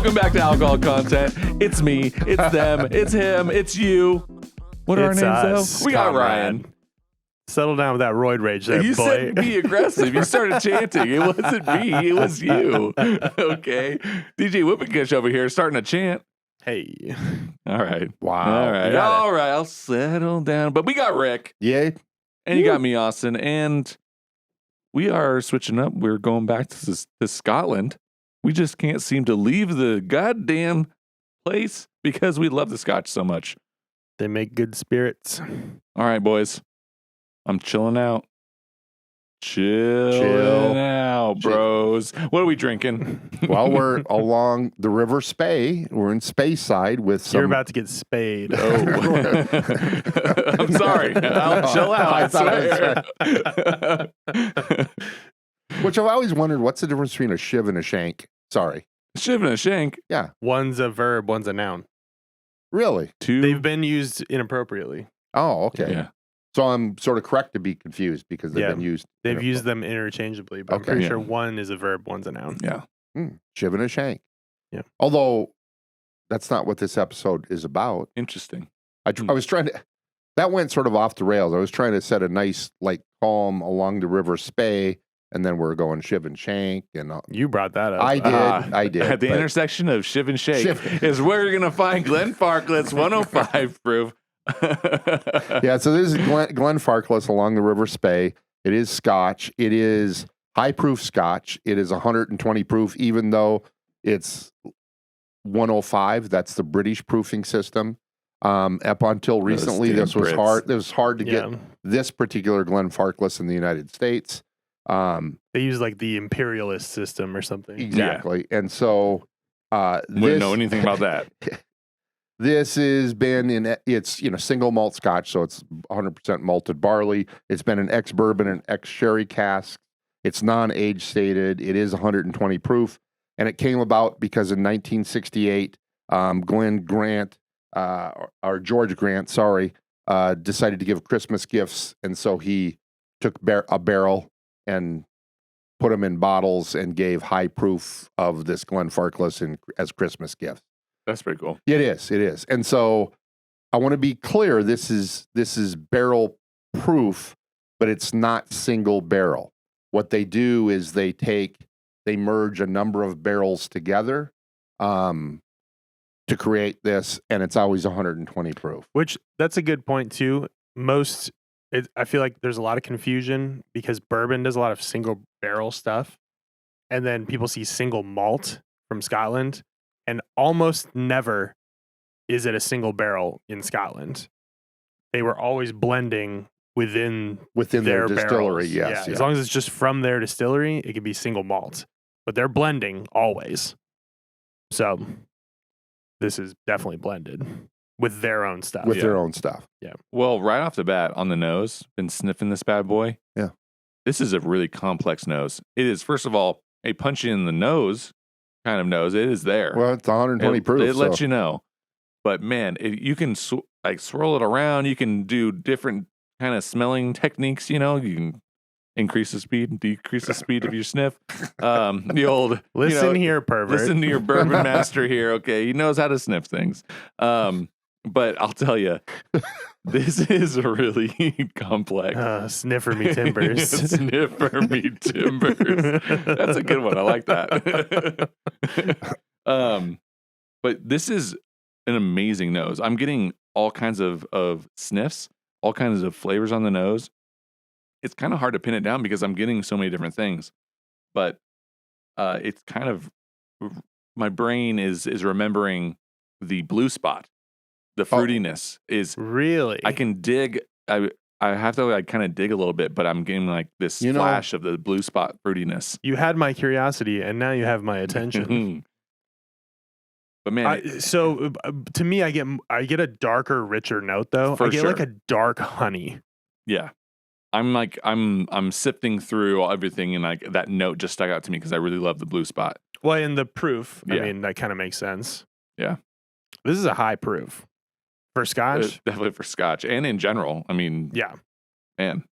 Welcome back to Alcohol Content. It's me, it's them, it's him, it's you. What are It's our names us, though? We got comrade. Ryan. Settle down with that roid rage there, You boy. said be aggressive. You started chanting. It wasn't me. It was you. Okay. DJ Whippingish over here starting to chant. Hey. All right. Wow. All right. You got it. All right. I'll settle down. But we got Rick. Yeah. And you got me, Austin. And we are switching up. We're going back to Scotland. We just can't seem to leave the goddamn place because we love the Scotch so much. They make good spirits. All right, boys. I'm chilling out. Chilling out, bros. What are we drinking? Well, we're along the River Spey. We're in Spey side with some. You're about to get spayed. Oh. I'm sorry. I'll chill out. I swear. Which I've always wondered, what's the difference between a shiv and a shank? Sorry. Shiv and a shank. Yeah. One's a verb, one's a noun. Really? They've been used inappropriately. Oh, okay. Yeah. So I'm sort of correct to be confused because they've been used. They've used them interchangeably, but I'm Okay. pretty sure one is a verb, one's a noun. Yeah. Shiv and a shank. Yeah. Although that's not what this episode is about. Interesting. I was trying to. That went sort of off the rails. I was trying to set a nice, like, calm along the River Spey, and then we're going shiv and shank, and You brought that up. I did. At the but- intersection of Shiv and Shake Shiv- is where you're going to find Glenfarclas 105 proof. Yeah, so this is Glenfarclas along the River Spey. It is Scotch. It is high proof Scotch. It is 120 proof, even though it's 105. That's the British proofing system. Up until recently, damn this was Brits. hard. It was hard to Yeah. get this particular Glenfarclas in the United States. They use like the imperialist system or something. Exactly, and so Wouldn't know anything about that. This has been in it's single malt Scotch, so it's 100% malted barley. It's been an ex bourbon and ex sherry cask. It's non-age stated. It is 120 proof, and it came about because in 1968, George Grant, decided to give Christmas gifts, and so he took a barrel and put them in bottles and gave high proof of this Glenfarclas as Christmas gifts. That's pretty cool. It is. And so I want to be clear, this is barrel proof, but it's not single barrel. What they do is they merge a number of barrels together to create this, and it's always 120 proof. Which that's a good point too. I feel like there's a lot of confusion because bourbon does a lot of single barrel stuff, and then people see single malt from Scotland, and almost never is it a single barrel in Scotland. They were always blending within Their distillery. barrels. Yes. As long as it's just from their distillery, it could be single malt, but they're blending always. So this is definitely blended with their own stuff. with their own stuff. Well, right off the bat, on the nose, been sniffing this bad boy. Yeah. This is a really complex nose. It is, first of all, a punch in the nose kind of nose. It is there. Well, it's 120 proof. It lets you know. But man, you can swirl it around. You can do different kind of smelling techniques. You can increase the speed and decrease the speed of your sniff. The old Listen here, pervert. listen to your bourbon master here. Okay, he knows how to sniff things. But I'll tell you, this is really complex. Sniffer me timbers. Sniffer me timbers. That's a good one. I like that. But this is an amazing nose. I'm getting all kinds of sniffs, all kinds of flavors on the nose. It's kind of hard to pin it down because I'm getting so many different things. But it's kind of, my brain is remembering the blue spot. The fruitiness is Really? I can dig. I have to kind of dig a little bit, but I'm getting like this flash of the blue spot fruitiness. You had my curiosity, and now you have my attention. But man, To me, I get a darker, richer note though. For I get like sure. a dark honey. yeah, I'm sifting through everything, and like that note just stuck out to me because I really love the blue spot. Well, in the proof, I Yeah. mean that kind of makes sense. Yeah. This is a high proof for Scotch. Definitely for Scotch and in general. I mean, Yeah, man,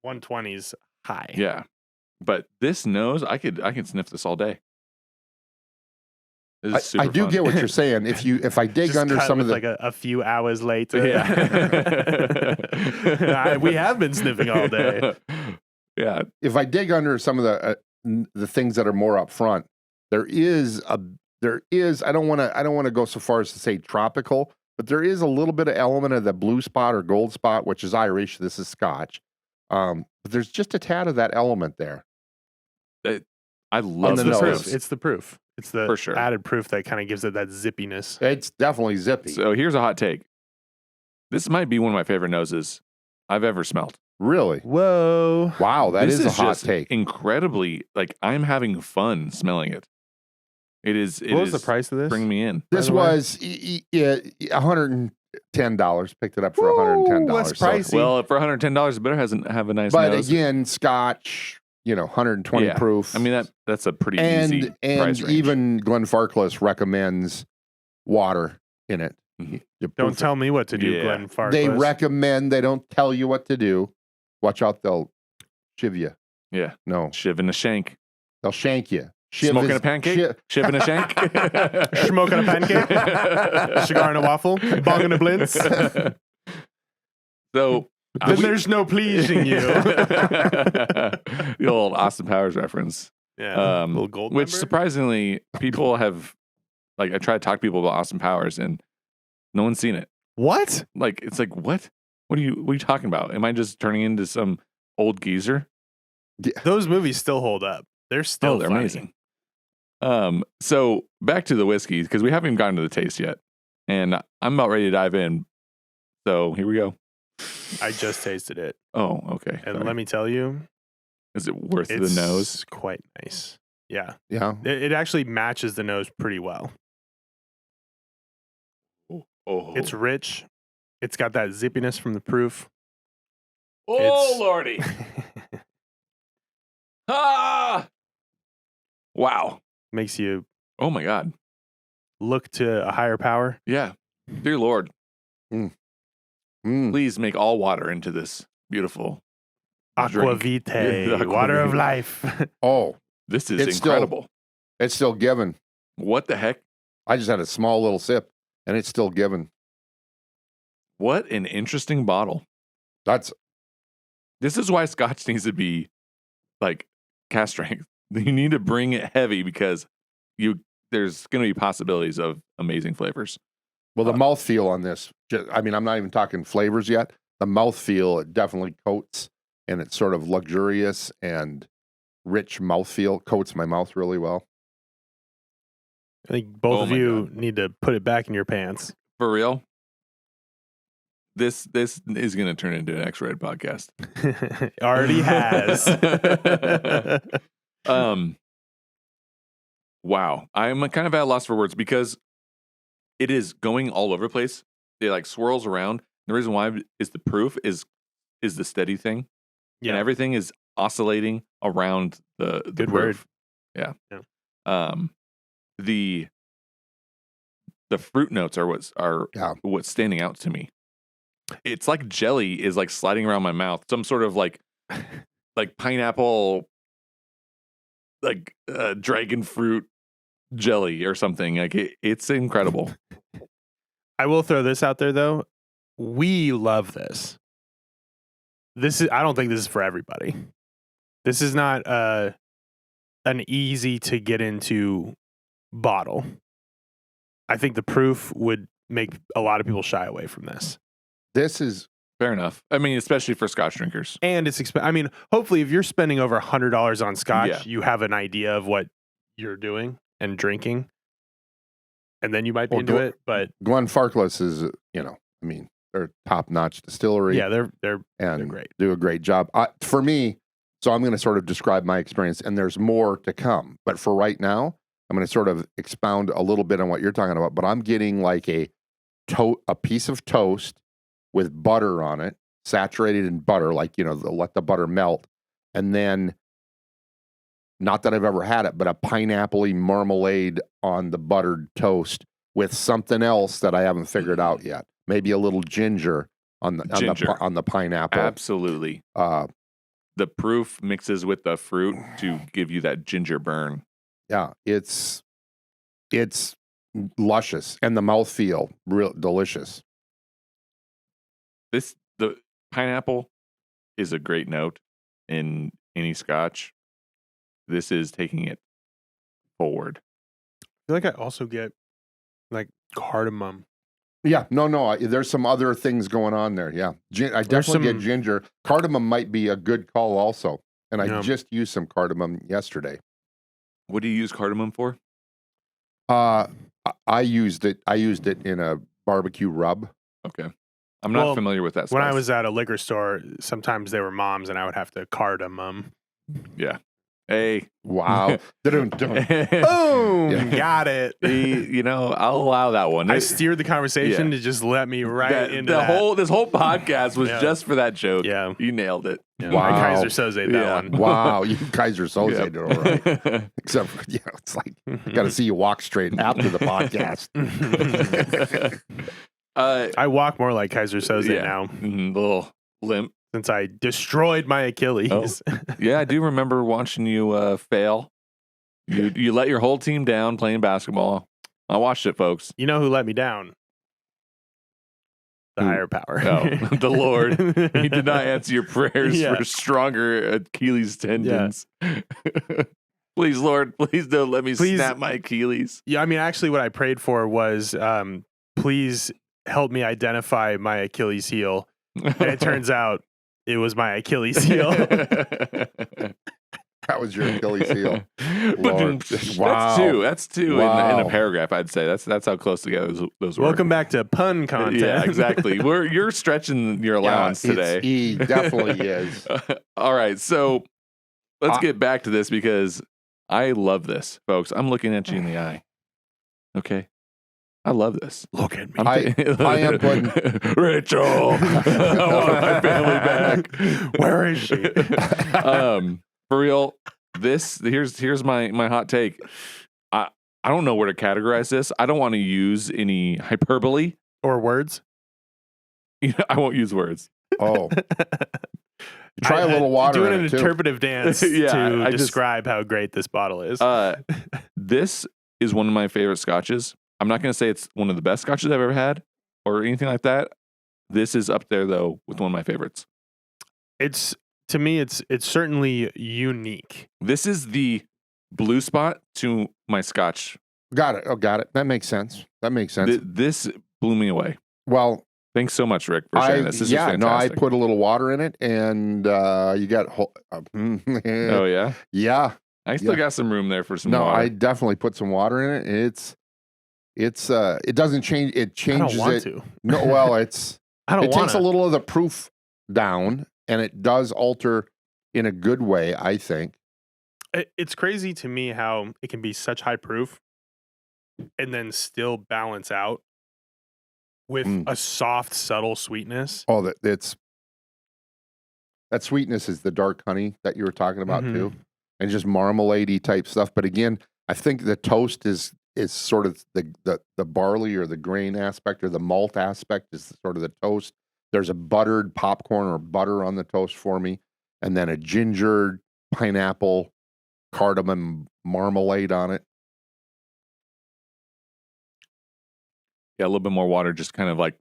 120's high. yeah. But this nose, I could sniff this all day. This is super I do fun. get what you're saying. If I dig Just under cut some of with the like a few hours later. Yeah. We have been sniffing all day. Yeah. if I dig under some of the things that are more up front, there is I don't want to go so far as to say tropical, but there is a little bit of element of the blue spot or gold spot, which is Irish. This is Scotch. But there's just a tad of that element there. I love the the nose. proof. It's the proof. It's the For sure. added proof that kind of gives it that zippiness. It's definitely zippy. So here's a hot take. This might be one of my favorite noses I've ever smelled. Really? Whoa. Wow, that This is a hot just take. Incredibly, like I'm having fun smelling it. It is. What was the price of this? Bring me in. This the way? was $110. Picked it up for $110. that's pricey. Well, for $110, it better have a nice But nose. again, Scotch, 120 Yeah. proof. I mean that's a pretty easy price range. even Glenfarclas recommends water in it. Mhm. Don't tell me what to do, Yeah. Glenfarclas. They recommend. They don't tell you what to do. Watch out, they'll shiv you. Yeah, No, shiv in a shank, they'll shank you. Shiv smoking is- a pancake, shi- shiv in a shank, Smoking a pancake, cigar and a waffle, bong and a blintz. So Then there's no pleasing you. the old Austin Powers reference. Yeah, little gold Which member. surprisingly, people have like I try to talk to people about Austin Powers and no one's seen it. What? Like it's like what? What are you talking about? Am I just turning into some old geezer? Those movies still hold up. They're still They're funny. amazing. So back to the whiskey because we haven't even gotten to the taste yet, and I'm about ready to dive in. So here we go. I just tasted it, Oh, okay. and Sorry. let me tell you, Is it worth it's the nose? quite nice. Yeah, Yeah. it actually matches the nose pretty well. Oh, It's rich. It's got that zippiness from the proof. oh it's- lordy! Ah! Wow! Makes you Oh my God! look to a higher power. Yeah, dear Lord, Mm. please make all water into this beautiful Aqua drink. vitae, Yeah, aqua water of vitae. life. Oh, This is It's still- incredible. it's still given. What the heck? I just had a small little sip, and it's still given. What an interesting bottle. That's This is why Scotch needs to be like cast strength. You need to bring it heavy because there's going to be possibilities of amazing flavors. well, the mouthfeel on this. I'm not even talking flavors yet. The mouthfeel, it definitely coats, and it's sort of luxurious and rich mouthfeel. Coats my mouth really well. I think both Oh of my you need to put it back in your pants. For real? This is going to turn into an X-rated podcast. Already has. Wow. I'm kind of at a loss for words because it is going all over the place. It like swirls around. The reason why is the proof is the steady thing. Yeah. And everything is oscillating around the Good word. proof. Yeah. Yeah. The fruit notes are Yeah. what's standing out to me. It's like jelly is like sliding around my mouth. Some sort of like pineapple, like dragon fruit jelly or something. Like it's incredible. I will throw this out there though. We love this. I don't think this is for everybody. This is not an easy to get into bottle. I think the proof would make a lot of people shy away from this. This is Fair enough. I mean, especially for Scotch drinkers. And it's hopefully if you're spending over $100 on Scotch, Yeah. you have an idea of what you're doing and drinking. And then you might be Well, into it, but Glenfarclas is, they're top notch distillery. yeah, they're and great. do a great job. For me, so I'm going to sort of describe my experience, and there's more to come. But for right now, I'm going to sort of expound a little bit on what you're talking about. But I'm getting like a piece of toast with butter on it, saturated in butter, like let the butter melt, and then not that I've ever had it, but a pineapple-y marmalade on the buttered toast with something else that I haven't figured out yet. Maybe a little ginger on the pineapple. Absolutely. The proof mixes with the fruit to give you that ginger burn. Yeah, it's It's luscious, and the mouthfeel real delicious. The pineapple is a great note in any scotch. This is taking it forward. I feel like I also get like cardamom. Yeah, no. There's some other things going on there. Yeah, I definitely get ginger. Cardamom might be a good call also. And I just used some cardamom yesterday. What do you use cardamom for? I used it in a barbecue rub. Okay. I'm not familiar with that spice. When I was at a liquor store, sometimes they were moms and I would have to cardamom. Yeah. Hey. Wow. Boom. Yeah. Got it. I'll allow that one. I steered the conversation to just let me into this whole podcast was just for that joke. Yeah. You nailed it. Yeah. Wow. I Kaiser Soze that one. Wow. You Kaiser Soze it all right. Except for, it's like, got to see you walk straight after the podcast. I walk more like Kaiser Soze now. A little limp. Since I destroyed my Achilles. Oh. Yeah, I do remember watching you fail. You let your whole team down playing basketball. I watched it, folks. You know who let me down? The higher power. Oh, the Lord. He did not answer your prayers for stronger Achilles tendons. Yeah. Please, Lord, please don't let me snap my Achilles. Yeah, I mean, actually what I prayed for was, please help me identify my Achilles heel. And it turns out it was my Achilles heel. That was your Achilles heel. Wow. That's two in a paragraph, I'd say. That's how close together those were. Welcome back to pun content. Yeah, exactly. You're stretching your allowance today. He definitely is. All right, so let's get back to this because I love this, folks. I'm looking at you in the eye. Okay? I love this. Look at me. I am putting Rachel. I want my family back. Where is she? For real, here's my hot take. I don't know where to categorize this. I don't want to use any hyperbole or words. I won't use words. Oh. Try a little water. Doing an interpretive dance to describe how great this bottle is. This is one of my favorite scotches. I'm not going to say it's one of the best scotches I've ever had or anything like that. This is up there though with one of my favorites. To me, it's certainly unique. This is the blue spot to my scotch. Got it. Oh, got it. That makes sense. This blew me away. Well, thanks so much, Rick, for sharing this. This is fantastic. I put a little water in it, and you got. Oh yeah, yeah. I still got some room there for some. No, water. I definitely put some water in it. It doesn't change. It changes. I don't want to. No, well, I don't. It takes a little of the proof down, and it does alter in a good way, I think. It's crazy to me how it can be such high proof, and then still balance out with a soft, subtle sweetness. Oh, that sweetness is the dark honey that you were talking about too, and just marmalade-y type stuff. But again, I think the toast is sort of the barley or the grain aspect or the malt aspect is sort of the toast. There's a buttered popcorn or butter on the toast for me, and then a ginger, pineapple, cardamom marmalade on it. Yeah, a little bit more water just kind of like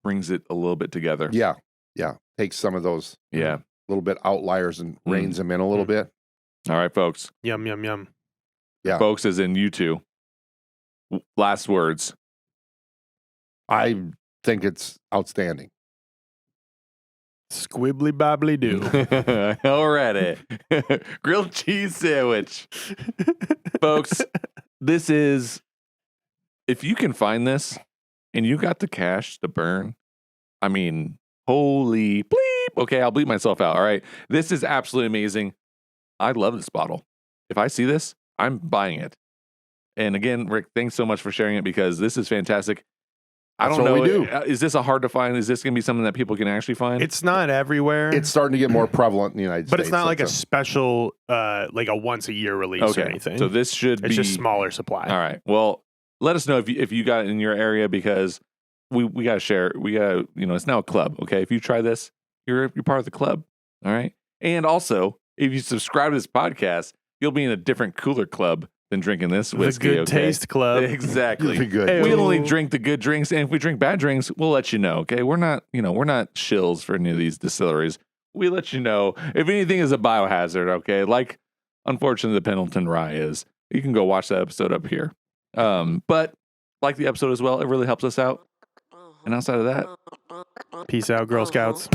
brings it a little bit together. Yeah. Takes some of those little bit outliers and reins them in a little bit. All right, folks. Yum, yum, yum. Yeah. Folks, as in you two. Last words. I think it's outstanding. Squibbly bobbly doo. Alrighty. Grilled cheese sandwich. Folks, this is, if you can find this and you got the cash to burn, I mean, holy bleep. Okay, I'll bleep myself out. All right. This is absolutely amazing. I love this bottle. If I see this, I'm buying it. And again, Rick, thanks so much for sharing it because this is fantastic. I don't know. We do. Is this a hard to find? Is this going to be something that people can actually find? It's not everywhere. It's starting to get more prevalent in the United States. But it's not like a special, like a once a year release or anything. So this should be. It's just smaller supply. All right. Well, let us know if you got it in your area because we got to share. We got it's now a club. Okay. If you try this, you're part of the club. All right. And also, if you subscribe to this podcast, you'll be in a different cooler club than drinking this The whiskey. Good okay? Taste Club. Exactly. The good. Hey, We only Ew. drink the good drinks, and if we drink bad drinks, we'll let you know. Okay, we're not shills for any of these distilleries. We let you know if anything is a biohazard. Okay, like unfortunately the Pendleton Rye is. You can go watch that episode up here. But like the episode as well, it really helps us out. And outside of that, Peace out, Girl Scouts.